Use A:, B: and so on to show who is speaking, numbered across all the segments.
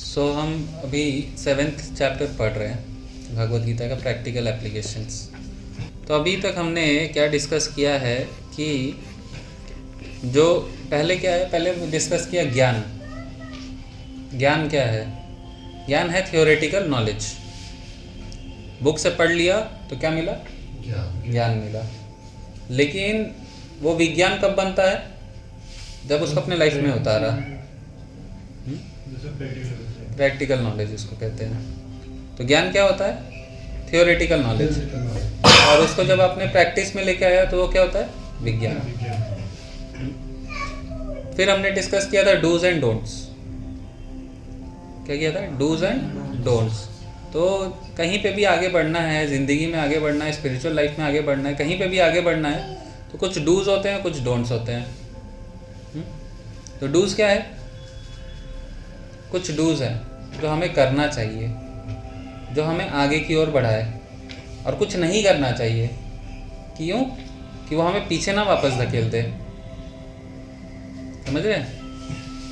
A: हम अभी 7th chapter पढ़ रहे हैं भगवद गीता का प्रैक्टिकल एप्लीकेशंस। तो अभी तक हमने क्या डिस्कस किया है कि जो पहले क्या है, पहले डिस्कस किया ज्ञान। ज्ञान क्या है? ज्ञान है थियोरेटिकल नॉलेज। बुक से पढ़ लिया तो क्या मिला? ज्ञान मिला। लेकिन वो विज्ञान कब बनता है? जब उसको अपने लाइफ में उतारा। प्रैक्टिकल नॉलेज उसको कहते हैं। तो ज्ञान क्या होता है? Theoretical knowledge. और उसको जब आपने प्रैक्टिस में लेके आया तो वो क्या होता है? विज्ञान। फिर हमने डिस्कस किया था डूज एंड डोंट्स। क्या किया था? Dos and don'ts. तो कहीं पे भी आगे बढ़ना है, ज़िंदगी में आगे बढ़ना है, स्पिरिचुअल लाइफ में आगे बढ़ना है, कहीं पे भी आगे बढ़ना है तो कुछ डूज होते हैं, कुछ डोंट्स होते हैं। तो डूज क्या है? कुछ डूज हैं जो हमें करना चाहिए, जो हमें आगे की ओर बढ़ाए, और कुछ नहीं करना चाहिए। क्यों? कि वो हमें पीछे ना वापस धकेल दे। समझ रहे हैं?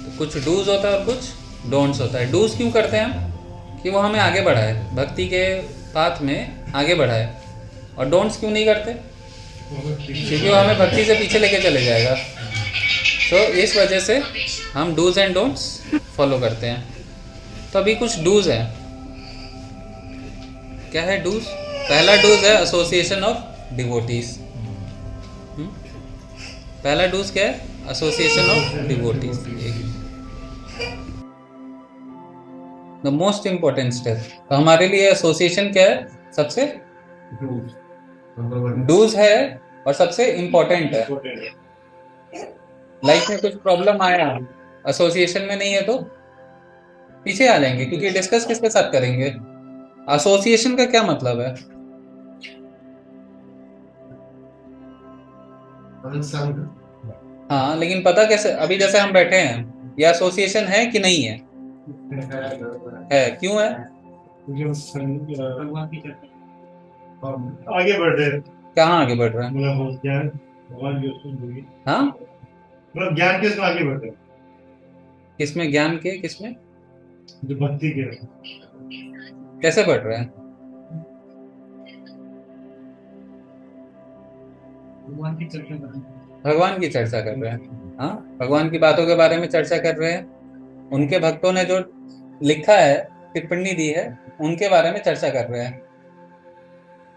A: तो कुछ डूज होता है और कुछ डोंट्स होता है। डूज क्यों करते हैं हम? कि वो हमें आगे बढ़ाए, भक्ति के पाथ में आगे बढ़ाए। और डोंट्स क्यों नहीं करते? क्योंकि वो हमें भक्ति से पीछे लेके चले जाएगा। तो इस वजह से हम डूज एंड डोंट्स फॉलो करते हैं। तो अभी कुछ डूज है। क्या है डूज? पहला डूज है एसोसिएशन ऑफ डिवोटीज। पहला डूज क्या है? Association of devotees. The most important step. तो हमारे लिए एसोसिएशन क्या है? सबसे डूज है और सबसे इम्पोर्टेंट है। लाइफ में कुछ प्रॉब्लम आया, एसोसिएशन में नहीं है तो पीछे आ जाएंगे, क्योंकि डिस्कस किसके साथ करेंगे? एसोसिएशन का क्या मतलब है? हाँ, लेकिन पता कैसे? अभी जैसे हम बैठे हैं, ये एसोसिएशन है कि नहीं है? है। क्यों है?
B: आगे बढ़ रहे हैं।
A: कहाँ आगे बढ़ रहे हैं?
B: मतलब ज्ञान भगवान की उसमें होगी।
A: हाँ,
B: मतलब ज्ञान के उसमें आगे बढ़ रहे हैं,
A: किसमें? ज्ञान के किसमें?
B: जो भक्ति के।
A: कैसे बढ़ रहे हैं?
B: भगवान की चर्चा कर रहे हैं।
A: भगवान की चर्चा कर रहे हैं। हाँ, भगवान की बातों के बारे में चर्चा कर रहे हैं। उनके भक्तों ने जो लिखा है, टिप्पणी दी है, उनके बारे में चर्चा कर रहे हैं।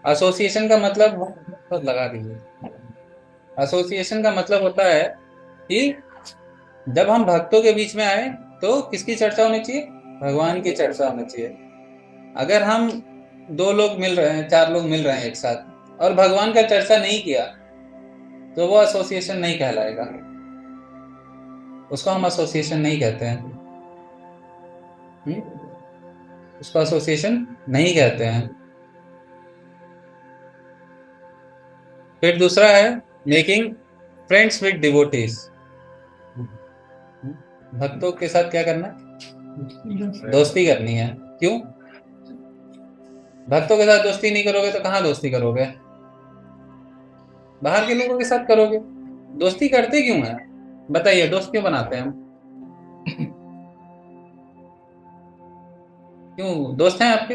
A: एसोसिएशन का मतलब लगा दीजिए। एसोसिएशन का मतलब होता है कि जब हम भक्तों के बीच में आए तो किसकी चर्चा होनी चाहिए? भगवान की चर्चा होनी चाहिए। अगर हम 2 लोग मिल रहे हैं, 4 लोग मिल रहे हैं एक साथ, और भगवान का चर्चा नहीं किया तो वो एसोसिएशन नहीं कहलाएगा। उसको हम एसोसिएशन नहीं कहते हैं। उसको एसोसिएशन नहीं कहते हैं। फिर दूसरा है मेकिंग फ्रेंड्स विद डिवोटीज। भक्तों के साथ क्या करना है? दोस्ती करनी है। क्यों? भक्तों के साथ दोस्ती नहीं करोगे तो कहाँ दोस्ती करोगे? बाहर के लोगों के साथ करोगे। दोस्ती करते क्यों है? बताइए, दोस्त क्यों बनाते हैं हम? क्यों? दोस्त हैं आपके?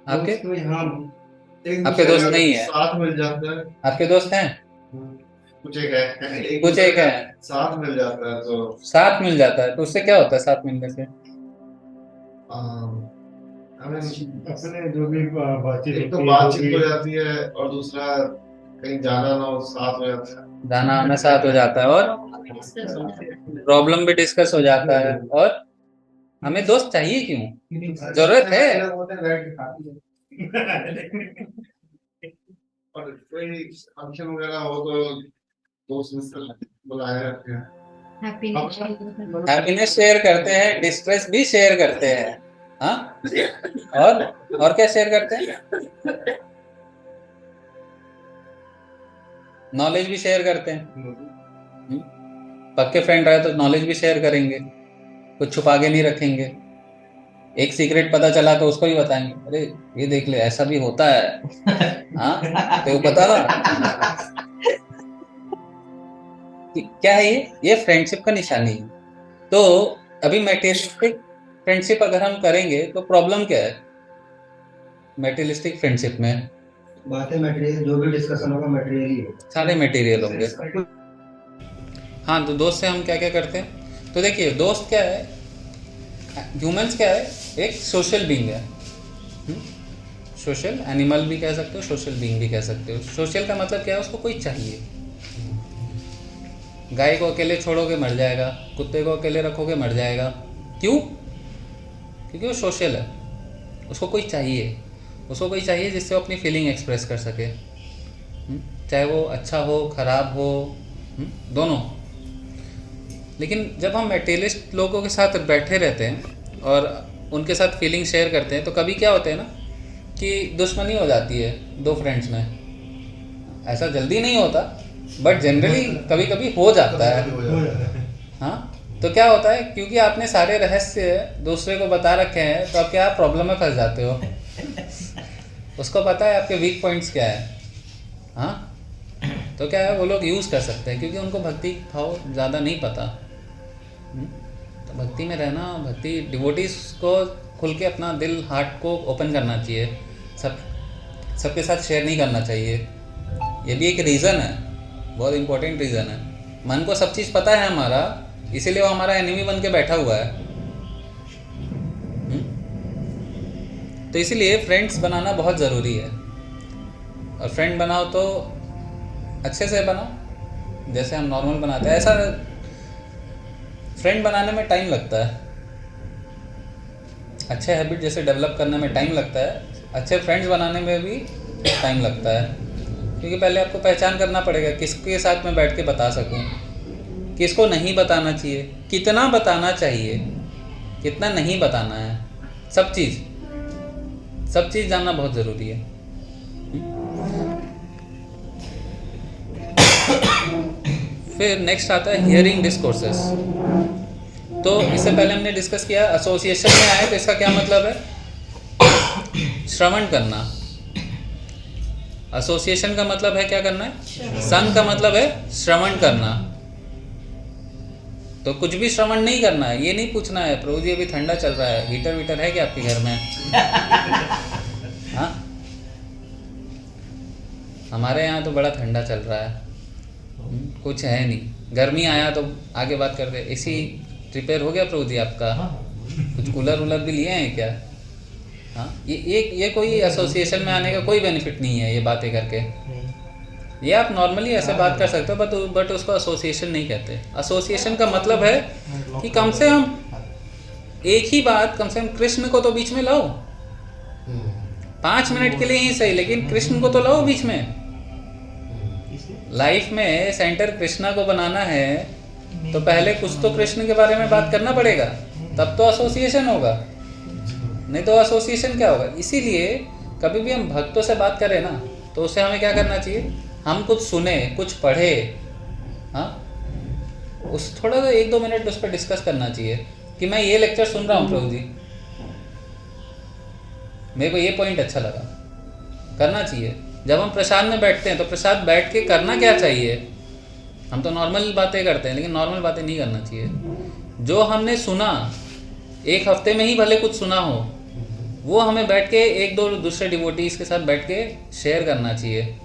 A: आपके
B: दोस्त में हाँ, एक
A: आपके
B: दूसरे
A: दोस्त
B: का
A: नहीं है?
B: साथ मिल जाता है।
A: आपके दोस्त हैं?
B: कुछ एक है, एक
A: कुछ
B: दूसरे
A: एक
B: का
A: है।
B: साथ मिल जाता है तो
A: साथ मिल जाता है तो उससे क्या होता है साथ मिलने से?
B: हमें अपने जो भी बातचीत, एक तो बातचीत हो जाती है और दूसरा कहीं जाना ना हो साथ हो जाता है।
A: जाना आना साथ हो जाता है, और प्रॉब्लम भी डिस्कस हो जाता है। और हमें दोस्त चाहिए क्यों? जरूरत है?
B: और कोई फंक्शन वगैरह हो तो दोस्त मित्र बुलाए रखते हैं।
A: हैप्पीनेस शेयर करते हैं, डिस्ट्रेस भी शेयर करते हैं। हाँ, और क्या शेयर करते हैं? नॉलेज भी शेयर करते हैं। पक्के फ्रेंड रहे तो नॉलेज भी शेयर करेंगे, कुछ छुपा के नहीं रखेंगे। एक सीक्रेट पता चला तो उसको ही बताएंगे, अरे ये देख ले ऐसा भी होता है। हाँ, तो पता ना कि क्या है? ये फ्रेंडशिप का निशानी है। तो अभी मेटेरियलिस्टिक फ्रेंडशिप अगर हम करेंगे तो प्रॉब्लम क्या है मेटेरियलिस्टिक फ्रेंडशिप में?
C: बातें मटेरियल, जो भी डिस्कशन होगा मटेरियल ही होगा,
A: सारे मटेरियल होंगे। हाँ, तो दोस्त से हम क्या क्या करते हैं? तो देखिए, दोस्त क्या है, ह्यूमंस क्या है, एक सोशल बीइंग है। सोशल एनिमल भी कह सकते हो, सोशल बीइंग भी कह सकते हो। सोशल का मतलब क्या है, उसको कोई चाहिए। गाय को अकेले छोड़ोगे मर जाएगा, कुत्ते को अकेले रखोगे मर जाएगा। क्यों? क्योंकि वो सोशल है, उसको कोई चाहिए। उसको कोई चाहिए जिससे वो अपनी फीलिंग एक्सप्रेस कर सके, चाहे वो अच्छा हो खराब हो, दोनों। लेकिन जब हम मेटेरियलिस्ट लोगों के साथ बैठे रहते हैं और उनके साथ फीलिंग शेयर करते हैं तो कभी क्या होता है ना कि दुश्मनी हो जाती है दो फ्रेंड्स में। ऐसा जल्दी नहीं होता बट जनरली कभी कभी हो जाता है। हाँ, तो क्या होता है, क्योंकि आपने सारे रहस्य दूसरे को बता रखे हैं तो अब क्या आप प्रॉब्लम में फंस जाते हो। उसको पता है आपके वीक पॉइंट्स क्या है। हाँ, तो क्या है, वो लोग यूज़ कर सकते हैं क्योंकि उनको भक्ति भाव ज़्यादा नहीं पता। तो भक्ति में रहना, भक्ति डिवोटीज को खुल के अपना दिल हार्ट को ओपन करना चाहिए, सबके साथ शेयर नहीं करना चाहिए। ये भी एक रीज़न है, बहुत इम्पोर्टेंट रीज़न है। मन को सब चीज़ पता है हमारा, इसीलिए वो हमारा एनिमी बन के बैठा हुआ है। तो इसीलिए फ्रेंड्स बनाना बहुत ज़रूरी है। और फ्रेंड बनाओ तो अच्छे से बनाओ, जैसे हम नॉर्मल बनाते हैं। ऐसा फ्रेंड बनाने में टाइम लगता है, अच्छे हैबिट जैसे डेवलप करने में टाइम लगता है, अच्छे फ्रेंड्स बनाने में भी टाइम लगता है। क्योंकि पहले आपको पहचान करना पड़ेगा किसके साथ मैं बैठ के बता सकूं, किसको नहीं बताना चाहिए, कितना बताना चाहिए, कितना नहीं बताना है। सब चीज़ जानना बहुत ज़रूरी है। फिर नेक्स्ट आता है हियरिंग डिस्कोर्सेस। तो इससे पहले हमने डिस्कस किया एसोसिएशन में आए तो इसका क्या मतलब है, श्रवण करना। एसोसिएशन का मतलब है क्या करना है, संग का मतलब है श्रवण करना। तो कुछ भी श्रवण नहीं करना है, ये नहीं पूछना है प्रभु जी अभी ठंडा चल रहा है, हीटर वीटर है क्या आपके घर में? हाँ, हमारे यहाँ तो बड़ा ठंडा चल रहा है, कुछ है नहीं। गर्मी आया तो आगे बात करते, एसी रिपेयर हो गया प्रभु जी आपका? कुछ कूलर वूलर भी लिए हैं क्या? हाँ, ये कोई एसोसिएशन में आने का कोई बेनिफिट नहीं है ये बातें करके। ये आप नॉर्मली ऐसे बात कर सकते हो बट उसको एसोसिएशन नहीं कहते। एसोसिएशन का मतलब है कि कम से कम एक ही बात, कम से कम कृष्ण को तो बीच में लाओ, 5 मिनट के लिए ही सही, लेकिन कृष्ण को तो लाओ बीच में। लाइफ में सेंटर कृष्णा को बनाना है तो पहले कुछ तो कृष्ण के बारे में बात करना पड़ेगा, तब तो एसोसिएशन होगा, नहीं तो एसोसिएशन क्या होगा। इसीलिए कभी भी हम भक्तों से बात करें ना तो उससे हमें क्या करना चाहिए, हम कुछ सुने, कुछ पढ़े, हाँ, उस थोड़ा सा 1-2 मिनट उस पर डिस्कस करना चाहिए कि मैं ये लेक्चर सुन रहा हूँ प्रभु जी, मेरे को ये पॉइंट अच्छा लगा, करना चाहिए। जब हम प्रसाद में बैठते हैं तो प्रसाद बैठ के करना क्या चाहिए, हम तो नॉर्मल बातें करते हैं लेकिन नॉर्मल बातें नहीं करना चाहिए। जो हमने सुना, एक हफ्ते में ही भले कुछ सुना हो, वो हमें बैठ के 1-2 दूसरे डिवोटीज के साथ बैठ के शेयर करना चाहिए।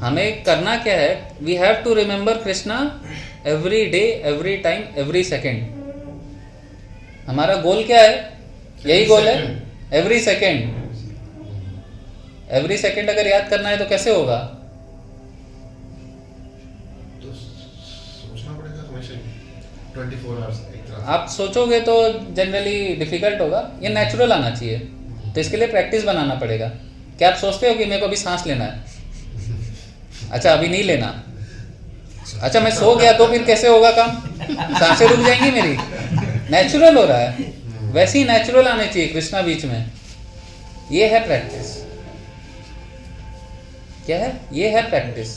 A: हमें करना क्या है, we have to remember Krishna every day, every time, every second. हमारा गोल क्या है, यही गोल है, एवरी सेकेंड। एवरी सेकेंड अगर याद करना है तो कैसे होगा,
B: तो सोचना पड़ेगा हमेशा 24 आवर्स एक तरह।
A: आप सोचोगे तो जनरली डिफिकल्ट होगा, ये नेचुरल आना चाहिए। तो इसके लिए प्रैक्टिस बनाना पड़ेगा। क्या आप सोचते हो कि मेरे को अभी सांस लेना है, अच्छा अभी नहीं लेना, अच्छा मैं सो गया तो फिर कैसे होगा काम, सांसें रुक जाएंगी मेरी। नेचुरल हो रहा है, वैसे ही नेचुरल आने चाहिए कृष्णा बीच में। ये है प्रैक्टिस। क्या है, ये है प्रैक्टिस।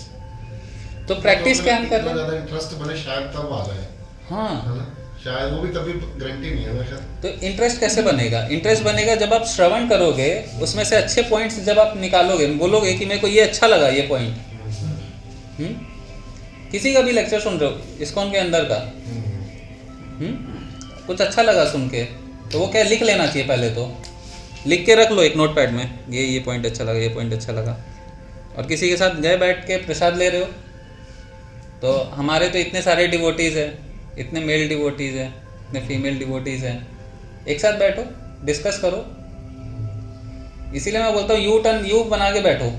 A: तो प्रैक्टिस क्या हम कर रहे हैं,
B: ज्यादा इंटरेस्ट बने शायद तब आ जाए।
A: हाँ,
B: है ना, शायद वो भी कभी गारंटी नहीं है ना।
A: तो इंटरेस्ट कैसे बनेगा, इंटरेस्ट बनेगा जब आप श्रवण करोगे, उसमें से अच्छे पॉइंट्स जब आप निकालोगे, बोलोगे कि मेरे को ये अच्छा लगा ये पॉइंट। किसी का भी लेक्चर सुन रहे हो इस्कॉन के अंदर का, कुछ अच्छा लगा सुन के, तो वो क्या लिख लेना चाहिए पहले, तो लिख के रख लो एक नोटपैड में, ये पॉइंट अच्छा लगा, ये पॉइंट अच्छा लगा। और किसी के साथ गए बैठ के प्रसाद ले रहे हो, तो हमारे तो इतने सारे डिवोटीज़ हैं, इतने मेल डिवोटीज़ हैं, इतने फीमेल डिवोटीज़ हैं, एक साथ बैठो, डिस्कस करो। इसीलिए मैं बोलता हूँ यू बना के बैठो,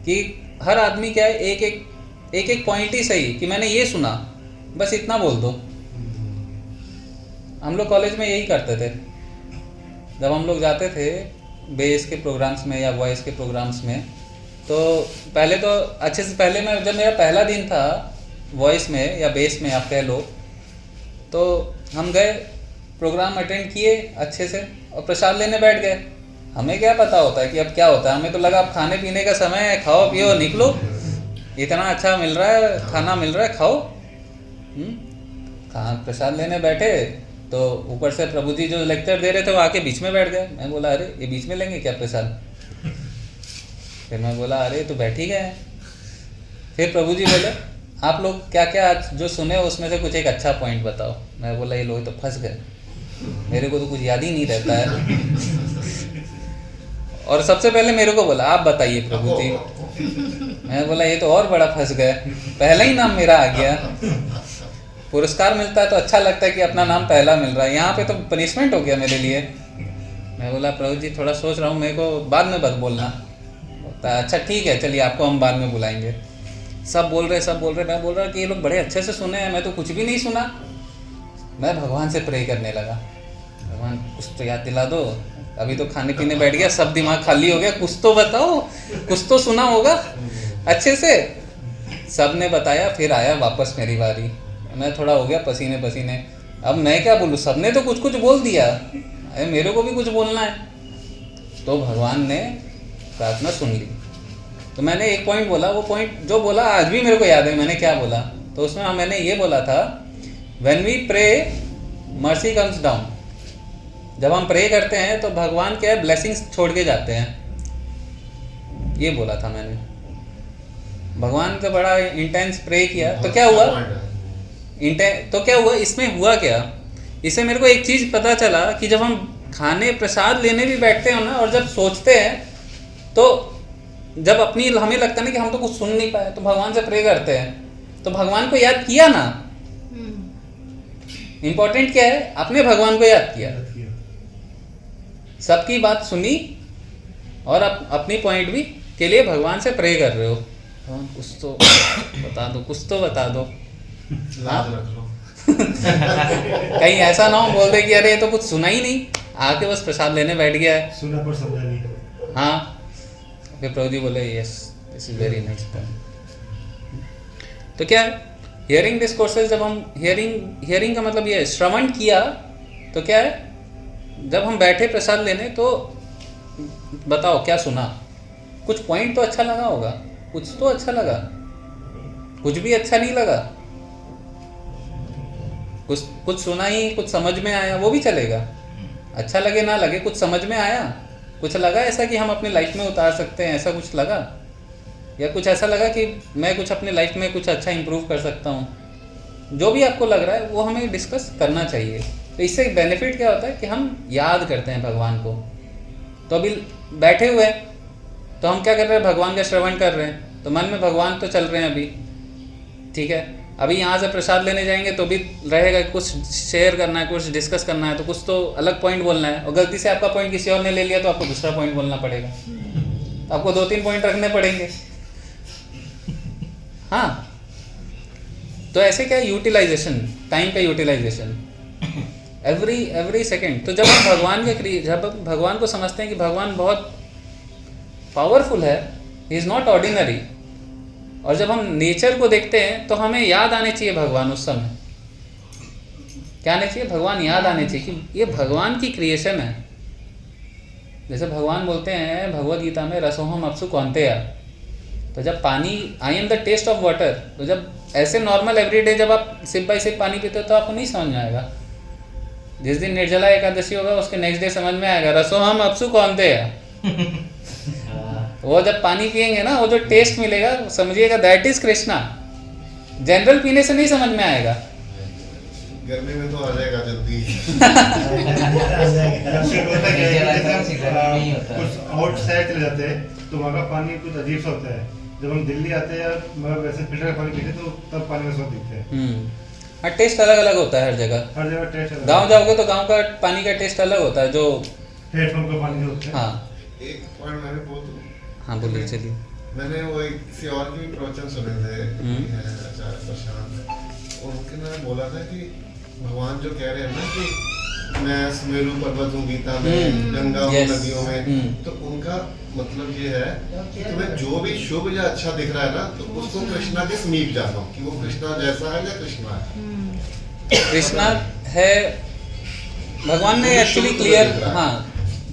A: कि हर आदमी क्या है, एक एक पॉइंट ही सही कि मैंने ये सुना, बस इतना बोल दो। हम लोग कॉलेज में यही करते थे, जब हम लोग जाते थे बेस के प्रोग्राम्स में या वॉइस के प्रोग्राम्स में, तो पहले तो अच्छे से, पहले मैं जब मेरा पहला दिन था वॉइस में या बेस में आप कह लो, तो हम गए, प्रोग्राम अटेंड किए अच्छे से और प्रसाद लेने बैठ गए। हमें क्या पता होता है कि अब क्या होता है, हमें तो लगा अब खाने पीने का समय है, खाओ पियो निकलो, इतना अच्छा मिल रहा है, खाना मिल रहा है, खाओ। प्रसाद लेने बैठे तो ऊपर से प्रभु जी जो लेक्चर दे रहे थे वो आके बीच में बैठ गए। मैं बोला अरे ये बीच में लेंगे क्या प्रसाद? फिर मैं बोला अरे तो बैठ ही गए। फिर प्रभु जी बोले आप लोग क्या क्या आज जो सुने उसमें से कुछ एक अच्छा पॉइंट बताओ। मैं बोला ये लोग तो फंस गए, मेरे को तो कुछ याद ही नहीं रहता है। और सबसे पहले मेरे को बोला आप बताइए प्रभु जी। मैं बोला ये तो और बड़ा फंस गए, पहला ही नाम मेरा आ गया। पुरस्कार मिलता है तो अच्छा लगता है कि अपना नाम पहला मिल रहा है, यहाँ पे तो पनिशमेंट हो गया मेरे लिए। मैं बोला प्रभु जी थोड़ा सोच रहा हूँ, मेरे को बाद में बस बोलना। बोलता अच्छा ठीक है चलिए आपको हम बाद में बुलाएंगे। सब बोल रहे मैं बोल रहा कि ये लोग बड़े अच्छे से सुने हैं, मैं तो कुछ भी नहीं सुना। मैं भगवान से प्रे करने लगा, भगवान कुछ तो याद दिला दो, अभी तो खाने पीने बैठ गया, सब दिमाग खाली हो गया, कुछ तो बताओ, कुछ तो सुना होगा अच्छे से। सब ने बताया, फिर आया वापस मेरी बारी। मैं थोड़ा हो गया पसीने पसीने, अब मैं क्या बोलूँ, सबने तो कुछ कुछ बोल दिया, अरे मेरे को भी कुछ बोलना है। तो भगवान ने प्रार्थना सुन ली। तो मैंने एक पॉइंट बोला, वो पॉइंट जो बोला आज भी मेरे को याद है मैंने क्या बोला। तो उसमें मैंने ये बोला था, when we pray mercy comes down. जब हम प्रे करते हैं तो भगवान क्या है ब्लेसिंग्स छोड़ के जाते हैं, ये बोला था मैंने। भगवान का बड़ा इंटेंस प्रे किया तो क्या हुआ, तो क्या हुआ, इसमें हुआ क्या, इससे मेरे को एक चीज़ पता चला कि जब हम खाने प्रसाद लेने भी बैठते हैं ना, और जब सोचते हैं तो जब अपनी हमें लगता है ना कि हम तो कुछ सुन नहीं पाए, तो भगवान से प्रे करते हैं, तो भगवान को याद किया ना। इंपॉर्टेंट क्या है, आपने भगवान को याद किया, सबकी बात सुनी और अपनी पॉइंट भी के लिए भगवान से प्रे कर रहे हो। भगवान कुछ तो बता दो, कुछ तो बता दो।
B: लाज रख लो।
A: कहीं ऐसा ना हो बोल दे कि अरे ये तो कुछ सुना ही नहीं, आके बस प्रसाद लेने बैठ गया है,
D: सुना पर समझा नहीं।
A: हाँ। फिर प्रभु जी बोले yes this is very nice point. तो क्या है, हियरिंग डिस्कोर्सेस, जब हम हियरिंग का मतलब ये है श्रवण किया, तो क्या है जब हम बैठे प्रसाद लेने तो बताओ क्या सुना, कुछ पॉइंट तो अच्छा लगा होगा, कुछ तो अच्छा लगा, कुछ भी अच्छा नहीं लगा, कुछ सुना ही, कुछ समझ में आया वो भी चलेगा, अच्छा लगे ना लगे, कुछ समझ में आया, कुछ लगा ऐसा कि हम अपने लाइफ में उतार सकते हैं, ऐसा कुछ लगा, या कुछ ऐसा लगा कि मैं कुछ अपने लाइफ में कुछ अच्छा इंप्रूव कर सकता हूँ, जो भी आपको लग रहा है वो हमें डिस्कस करना चाहिए। तो इससे बेनिफिट क्या होता है कि हम याद करते हैं भगवान को। तो अभी बैठे हुए तो हम क्या कर रहे हैं, भगवान का श्रवण कर रहे हैं, तो मन में भगवान तो चल रहे हैं अभी, ठीक है। अभी यहाँ से प्रसाद लेने जाएंगे तो भी रहेगा, कुछ शेयर करना है, कुछ डिस्कस करना है, तो कुछ तो अलग पॉइंट बोलना है, और गलती से आपका पॉइंट किसी और ने ले लिया तो आपको दूसरा पॉइंट बोलना पड़ेगा, आपको 2-3 पॉइंट रखने पड़ेंगे। हाँ, तो ऐसे क्या यूटिलाइजेशन, टाइम का यूटिलाइजेशन एवरी सेकेंड। तो जब हम भगवान को समझते हैं कि भगवान बहुत पावरफुल है, ही इज़ नॉट ऑर्डिनरी, और जब हम नेचर को देखते हैं तो हमें याद आने चाहिए भगवान। उस समय क्या आने चाहिए, भगवान याद आने चाहिए कि ये भगवान की क्रिएशन है। जैसे भगवान बोलते हैं भगवद गीता में रसोहम अप्सु कौन्तेय, तो जब पानी, I am the taste of water, तो जब ऐसे नॉर्मल एवरीडे जब आप सिप बाई सिप पानी पीते हो तो आपको नहीं समझ में आएगा। जिस दिन निर्जला एकादशी होगा उसके नेक्स्ट डे समझ में आएगा रसोहम अप्सु कौन्तेय। वो जब पानी पिएंगे ना, वो जो टेस्ट मिलेगा समझिएगा दैट इज कृष्णा। जनरल पीने से नहीं समझ में आएगा।
B: गर्मी में तो आ जाएगा जल्दी।
D: कुछ आउटसाइड चले जाते हैं तो वहाँ का पानी कुछ अजीब सा होता है। जब हम दिल्ली आते हैं मतलब वैसे फिल्टर का पानी पीते तो तब पानी का स्वाद दिखता है।
A: हाँ, टेस्ट अलग अलग होता है हर जगह।
D: हर जगह टेस्ट अलग।
A: गांव जाओगे तो गांव का पानी का टेस्ट अलग होता है जो
D: हेडपंप का पानी जो होता है।
A: हाँ
B: एक पॉइंट मैंने बोल दूं,
A: हाँ बोलिए चलिए।
B: मैंने वो एक किसी और के भी प्रवचन सुने थे, आचार्य प्रशांत, उनके ने बोला था कि भगवान जो कह रहे हैं ना कि मैं सुमेरु पर्वत हूँ गीता में, गंगा हूँ नदियों में, तो उनका मतलब ये है कि तुम्हें जो भी शुभ या अच्छा दिख रहा है ना, तो उसको कृष्णा के समीप जाना हो कि वो कृष्णा जैसा है या कृष्णा है।
A: कृष्णा है भगवान ने एक्चुअली क्लियर, हाँ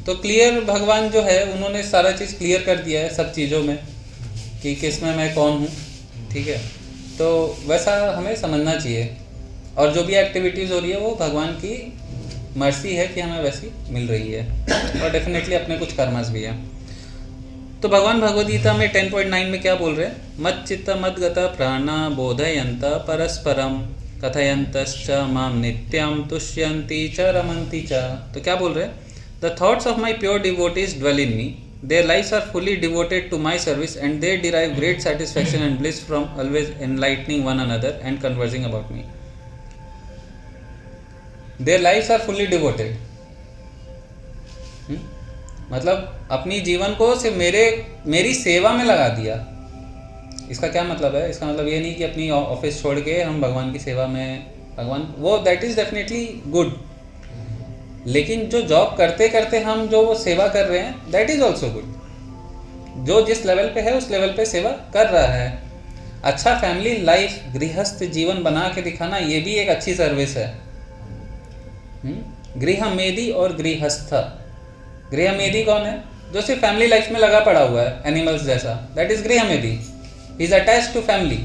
A: तो क्लियर भगवान जो है उन्होंने सारा चीज़ क्लियर कर दिया है सब चीज़ों में कि किस में मैं कौन हूँ, ठीक है। तो वैसा हमें समझना चाहिए और जो भी एक्टिविटीज़ हो रही है वो भगवान की मर्जी है कि हमें वैसी मिल रही है और डेफिनेटली अपने कुछ कर्मस भी है। तो भगवान भगवद गीता में 10.9 में क्या बोल रहे हैं? मत चित्त मत गता प्राणा बोधयंत परस्परम कथयंतश्च माम नित्यम तुष्यन्ति च रमन्ति च। तो क्या बोल रहे हैं? The thoughts of my pure devotees dwell in me, their lives are fully devoted to my service and they derive great satisfaction and bliss from always enlightening one another and conversing about me. Their lives are fully devoted. मतलब अपनी जीवन को सिर्फ मेरी सेवा में लगा दिया। इसका क्या मतलब है? इसका मतलब ये नहीं कि अपनी ऑफिस छोड़ के हम भगवान की सेवा में, भगवान वो दैट इज डेफिनेटली गुड, लेकिन जो जॉब करते करते हम जो वो सेवा कर रहे हैं दैट इज ऑल्सो गुड। जो जिस लेवल पे है उस लेवल पे सेवा कर रहा है। अच्छा फैमिली लाइफ, गृहस्थ जीवन बना के दिखाना ये भी एक अच्छी सर्विस है। गृहमेदी और गृहस्थ। गृहमेदी कौन है? जो सिर्फ फैमिली लाइफ में लगा पड़ा हुआ है एनिमल्स जैसा, दैट इज गृहमेदी, he is attached to family.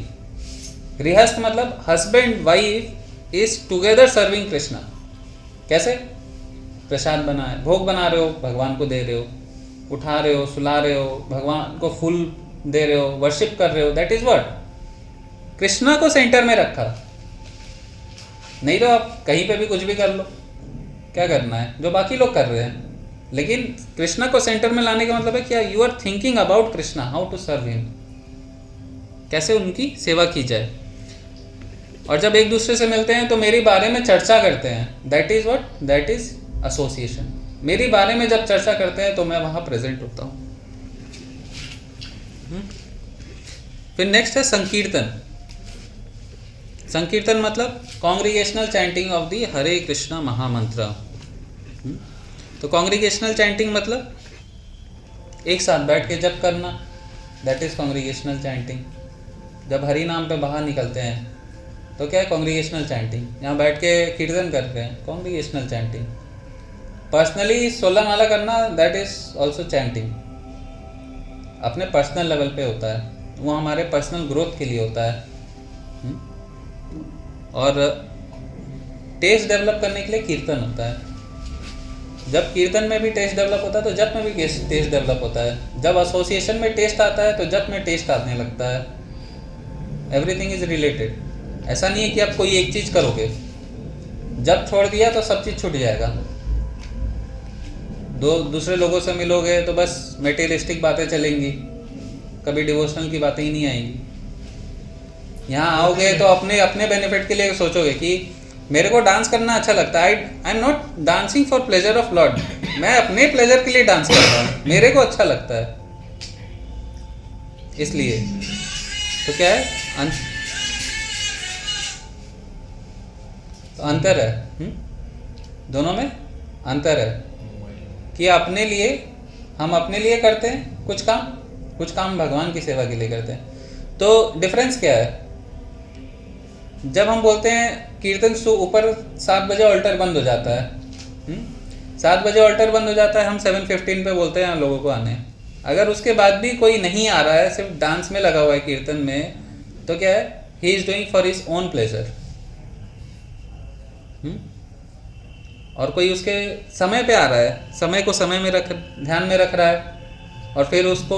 A: गृहस्थ मतलब husband wife is together serving Krishna. कैसे? प्रसाद बनाए, भोग बना रहे हो, भगवान को दे रहे हो, उठा रहे हो, सुला रहे हो, भगवान को फूल दे रहे हो, वर्शिप कर रहे हो, दैट इज व्हाट? कृष्णा को सेंटर में रखा। नहीं तो आप कहीं पे भी कुछ भी कर लो, क्या करना है जो बाकी लोग कर रहे हैं, लेकिन कृष्णा को सेंटर में लाने का मतलब है क्या? You are thinking about Krishna, how to serve him, कैसे उनकी सेवा की जाए। और जब एक दूसरे से मिलते हैं तो मेरे बारे में चर्चा करते हैं, that is what? That is association. मेरे बारे में जब चर्चा करते हैं तो मैं वहां प्रेजेंट होता हूं। फिर नेक्स्ट है संकीर्तन। संकीर्तन मतलब कॉन्ग्रीगेशनल चैंटिंग ऑफ दी हरे कृष्णा महामंत्र। तो कॉन्ग्रीगेशनल चैंटिंग मतलब एक साथ बैठ के जप करना, दैट इज कॉन्ग्रीगेशनल चैंटिंग। जब हरि नाम पे बाहर निकलते हैं तो क्या है? Congregational chanting. यहाँ बैठ के कीर्तन करते हैं, कॉन्ग्रीगेशनल चैंटिंग। पर्सनली 16 माला करना, दैट इज ऑल्सो चैंटिंग। अपने पर्सनल लेवल पे होता है, वो हमारे पर्सनल ग्रोथ के लिए होता है। और टेस्ट डेवलप करने के लिए कीर्तन होता है। जब कीर्तन में भी टेस्ट डेवलप होता है तो जप में भी टेस्ट डेवलप होता है। जब एसोसिएशन में टेस्ट आता है तो जप में टेस्ट आने लगता है। Everything is related. ऐसा नहीं है कि आप कोई एक चीज करोगे, जब छोड़ दिया तो सब चीज छूट जाएगा। दूसरे लोगों से मिलोगे तो बस मेटेरियलिस्टिक बातें चलेंगी, कभी डिवोशनल की बातें ही नहीं आएंगी। यहाँ आओगे तो अपने अपने बेनिफिट के लिए सोचोगे कि मेरे को डांस करना अच्छा लगता है, I am not dancing for pleasure of Lord, मैं अपने प्लेजर के लिए डांस कर रहा हूँ, मेरे को अच्छा लगता है इसलिए। तो क्या है? तो अंतर है, दोनों में अंतर है कि अपने लिए, हम अपने लिए करते हैं कुछ काम भगवान की सेवा के लिए करते हैं। तो डिफरेंस क्या है? जब हम बोलते हैं कीर्तन ऊपर 7 बजे ऑल्टर बंद हो जाता है, 7 बजे ऑल्टर बंद हो जाता है, हम 7:15 पे बोलते हैं लोगों को आने। अगर उसके बाद भी कोई नहीं आ रहा है, सिर्फ डांस में लगा हुआ है कीर्तन में, तो क्या है? He is doing for his own pleasure. और कोई उसके समय पे आ रहा है, समय को समय में ध्यान में रख रहा है, और फिर उसको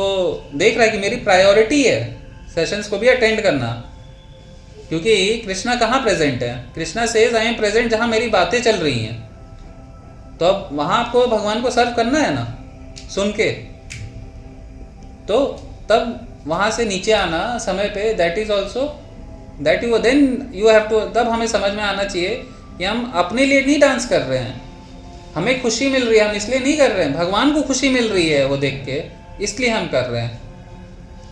A: देख रहा है कि मेरी प्रायोरिटी है सेशंस को भी अटेंड करना, क्योंकि कृष्णा कहाँ प्रेजेंट है? Krishna says I am present जहाँ मेरी बातें चल रही हैं। तो अब वहां आपको भगवान को सर्व करना है ना सुन के, तो तब वहां से नीचे आना समय पे, that is also that you then you have to, तब हमें समझ में आना चाहिए कि हम अपने लिए नहीं डांस कर रहे हैं, हमें खुशी मिल रही है, हम इसलिए नहीं कर रहे हैं, भगवान को खुशी मिल रही है वो देख के, इसलिए हम कर रहे हैं।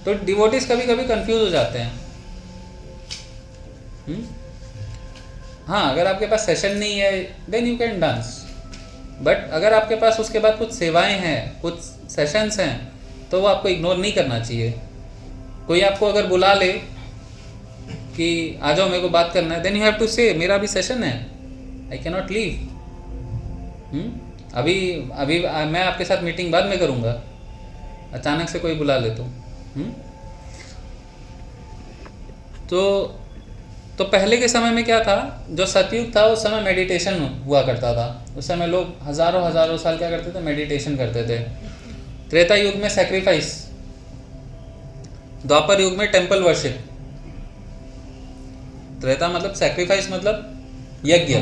A: तो डिवोटीज कभी कभी कंफ्यूज हो जाते हैं। हाँ, अगर आपके पास सेशन नहीं है then you can dance, but अगर आपके पास उसके बाद कुछ सेवाएं हैं, कुछ सेशंस हैं, तो वो आपको इग्नोर नहीं करना चाहिए। कोई आपको अगर बुला ले कि आ जाओ मेरे को बात करना है, देन यू हैव टू से मेरा भी सेशन है, आई कैन नॉट लीव। अभी अभी मैं आपके साथ मीटिंग बाद में करूँगा, अचानक से कोई बुला ले तो पहले के समय में क्या था, जो सतयुग था उस समय मेडिटेशन हुआ करता था। उस समय लोग हजारों हजारों साल क्या करते थे, मेडिटेशन करते थे। त्रेता युग में सैक्रिफाइस, द्वापर युग में टेम्पल वर्शिप। त्रेता मतलब सैक्रिफाइस मतलब यज्ञ,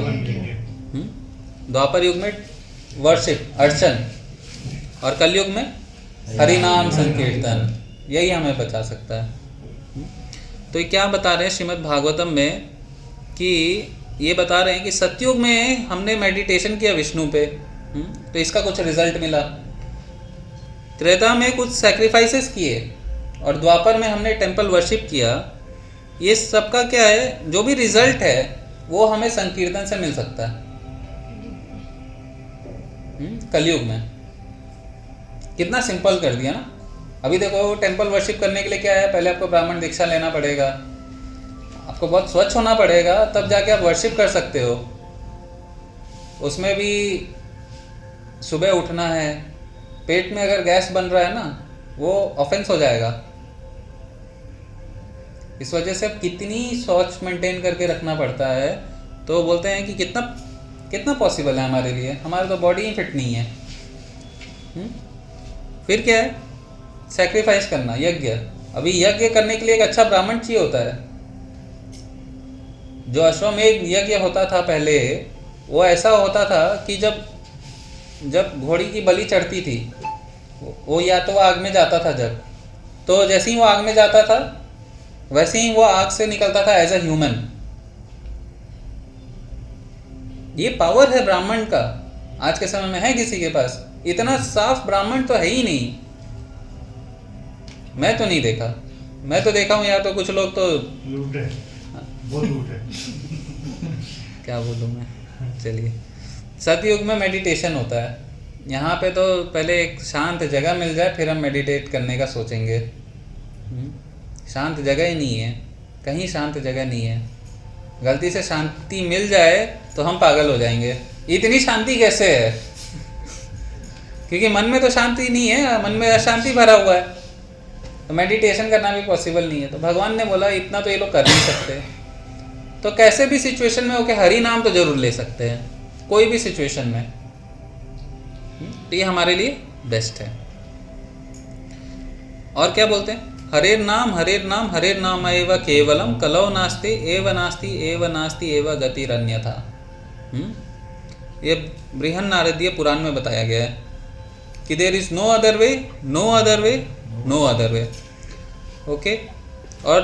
A: द्वापर युग में वर्शिप अर्चन, और कलयुग में हरिनाम संकीर्तन। यही हमें बचा सकता है। तो ये क्या बता रहे हैं श्रीमद् भागवतम में, कि ये बता रहे हैं कि सतयुग में हमने मेडिटेशन किया विष्णु पे, तो इसका कुछ रिजल्ट मिला। त्रेता में कुछ सैक्रिफाइसेस किए, और द्वापर में हमने टेम्पल वर्शिप किया। ये सबका क्या है, जो भी रिजल्ट है वो हमें संकीर्तन से मिल सकता है। कलयुग में कितना सिंपल कर दिया ना। अभी देखो टेम्पल वर्शिप करने के लिए क्या है, पहले आपको ब्राह्मण दीक्षा लेना पड़ेगा, आपको बहुत स्वच्छ होना पड़ेगा, तब जाके आप वर्शिप कर सकते हो। उसमें भी सुबह उठना है, पेट में अगर गैस बन रहा है ना, वो ऑफेंस हो जाएगा। इस वजह से अब कितनी स्वच्छ मेंटेन करके रखना पड़ता है। तो बोलते हैं कि कितना पॉसिबल है हमारे लिए, हमारे तो बॉडी ही फिट नहीं है। फिर क्या है, सैक्रिफाइस करना, यज्ञ। अभी यज्ञ करने के लिए एक अच्छा ब्राह्मण चाहिए होता है। जो अश्वमेध यज्ञ होता था पहले, वो ऐसा होता था कि जब घोड़ी की बलि चढ़ती थी, वो या तो आग में जाता था, तो जैसे ही वो आग में जाता था वैसे ही वो आग से निकलता था एज अ ह्यूमन। ये पावर है ब्राह्मण का। आज के समय में है किसी के पास? इतना साफ ब्राह्मण तो है ही नहीं। मैं तो नहीं देखा। मैं तो देखा हूँ, या तो कुछ लोग तो
D: लूट है, बहुत लूट है।
A: क्या बोलूँ मैं। चलिए, सतयुग में मेडिटेशन होता है। यहाँ पे तो पहले एक शांत जगह मिल जाए, फिर हम मेडिटेट करने का सोचेंगे। शांत जगह ही नहीं है, कहीं शांत जगह नहीं है। गलती से शांति मिल जाए तो हम पागल हो जाएंगे, इतनी शांति कैसे है? क्योंकि मन में तो शांति नहीं है, मन में अशांति भरा हुआ है, तो मेडिटेशन करना भी पॉसिबल नहीं है। तो भगवान ने बोला इतना तो ये लोग कर नहीं सकते, तो कैसे भी सिचुएशन में होके हरि नाम तो जरूर ले सकते हैं, कोई भी सिचुएशन में। तो ये हमारे लिए बेस्ट है। और क्या बोलते हैं, हरेर नाम हरेर नाम एव केवलम कलौ नास्ति एव नास्ति एव गतिरन्यथा। ये बृहन नारदीय पुराण में बताया गया है कि there is no other way. Okay. और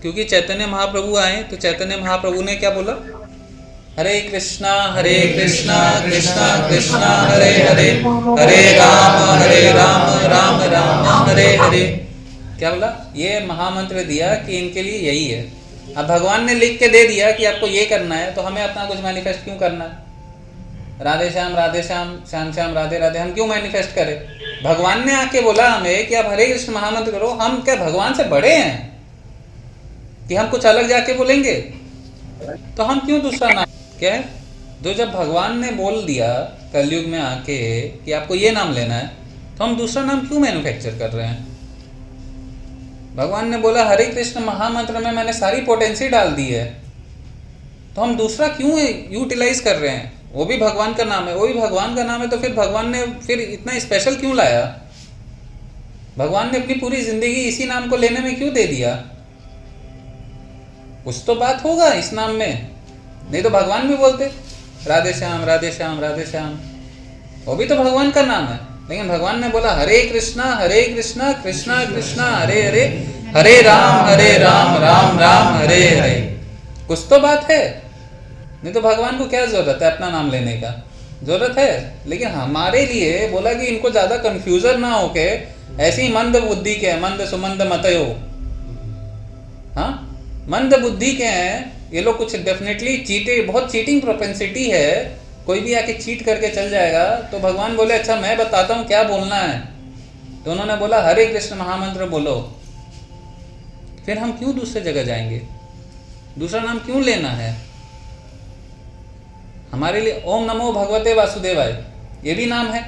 A: क्योंकि चैतन्य महाप्रभु आए, तो चैतन्य महाप्रभु ने क्या बोला, हरे कृष्णा कृष्णा कृष्णा हरे हरे, हरे राम राम राम हरे हरे। क्या बोला? ये महामंत्र दिया कि इनके लिए यही है। अब भगवान ने लिख के दे दिया कि आपको ये करना है, तो हमें अपना कुछ मैनिफेस्ट क्यों करना है? राधे श्याम श्याम श्याम राधे राधे हम क्यों मैनिफेस्ट करें? भगवान ने आके बोला हमें कि आप हरे कृष्ण महामंत्र करो। हम क्या भगवान से बड़े हैं कि हम कुछ अलग जाके बोलेंगे? तो हम क्यों दूसरा नाम, क्या है, तो जब भगवान ने बोल दिया कलयुग में आके कि आपको ये नाम लेना है, तो हम दूसरा नाम क्यों मैन्युफैक्चर कर रहे हैं? भगवान ने बोला हरे कृष्ण महामंत्र में मैंने सारी पोटेंसी डाल दी है, तो हम दूसरा क्यों यूटिलाइज कर रहे हैं? वो भी भगवान का नाम है, वो भी भगवान का नाम है, तो फिर भगवान ने फिर इतना स्पेशल क्यों लाया? भगवान ने अपनी पूरी जिंदगी इसी नाम को लेने में क्यों दे दिया? कुछ तो बात होगा इस नाम में, नहीं तो भगवान भी बोलते राधे श्याम राधे श्याम राधे श्याम। वो भी तो भगवान का नाम है, लेकिन भगवान ने बोला हरे कृष्णा कृष्णा कृष्णा हरे हरे, हरे राम राम राम हरे हरे। कुछ तो बात है, नहीं तो भगवान को क्या जरूरत है अपना नाम लेने का? जरूरत है, लेकिन हमारे लिए बोला कि इनको ज्यादा कंफ्यूजन ना होके, ऐसे ही मंद बुद्धि के, मंद सुमंद मतयो, हाँ मंद बुद्धि के हैं ये लोग, कुछ डेफिनेटली बहुत चीटिंग प्रोपेंसिटी है, कोई भी आके चीट करके चल जाएगा। तो भगवान बोले अच्छा मैं बताता हूँ क्या बोलना है। तो उन्होंने बोला हरे कृष्ण महामंत्र बोलो। फिर हम क्यों दूसरे जगह जाएंगे? दूसरा नाम क्यों लेना है? हमारे लिए ओम नमो भगवते वासुदेवाय ये भी नाम है,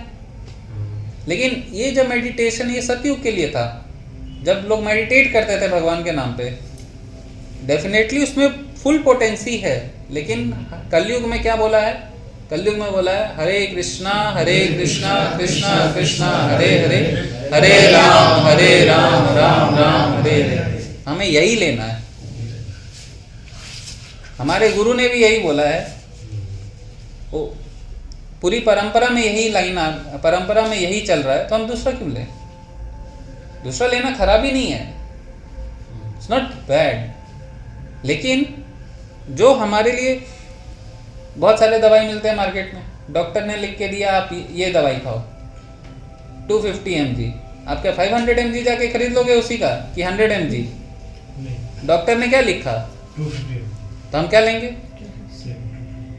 A: लेकिन ये जब मेडिटेशन ये सतयुग के लिए था, जब लोग मेडिटेट करते थे भगवान के नाम पे, डेफिनेटली उसमें फुल पोटेंसी है। लेकिन कलयुग में क्या बोला है? कलयुग में बोला है हरे कृष्णा कृष्णा कृष्णा हरे हरे, हरे राम राम राम हरे हरे। हमें यही लेना है। हमारे गुरु ने भी यही बोला है, वो पूरी परंपरा में यही लाइन, परंपरा में यही चल रहा है, तो हम दूसरा क्यों लें? दूसरा लेना खराबी नहीं है, इट्स नॉट बैड। लेकिन जो हमारे लिए, बहुत सारे दवाई मिलते हैं मार्केट में, डॉक्टर ने लिख के दिया आप ये दवाई खाओ 250 mg, आप क्या 500 mg जाके खरीद लोगे उसी का कि 100 mg? डॉक्टर ने क्या लिखा
D: 250,
A: तो हम क्या लेंगे?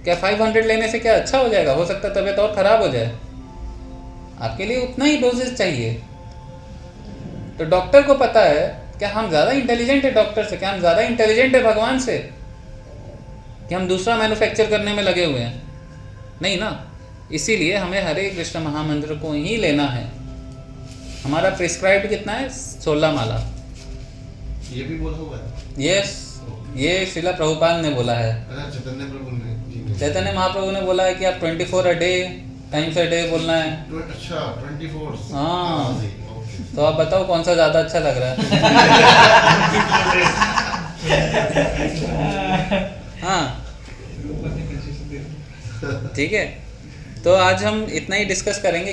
A: क्या 500 लेने से क्या अच्छा हो जाएगा? हो सकता है तबीयत और खराब हो जाए। आपके लिए उतना ही डोजेस चाहिए। तो डॉक्टर को पता है, क्या हम ज़्यादा इंटेलिजेंट है डॉक्टर से? क्या हम ज़्यादा इंटेलिजेंट है भगवान से कि हम दूसरा मैन्युफैक्चर करने में लगे हुए हैं? नहीं ना। इसीलिए हमें हरे कृष्ण महामंत्र को ही लेना है। हमारा प्रिस्क्राइब्ड कितना है? 16 माला।
B: ये भी बोला हुआ है।
A: यस, ये श्रीला प्रभुपाद ने बोला है।
B: चैतन्य प्रभु ने जी
A: चैतन्य महाप्रभु ने बोला है कि आप 24 टाइम्स अ डे बोलना है।
B: अच्छा 24।
A: हाँ।
B: जी, ओके।
A: तो आप बताओ कौन सा ज़्यादा अच्छा लग रहा है? हाँ ठीक है। तो आज हम इतना ही डिस्कस करेंगे।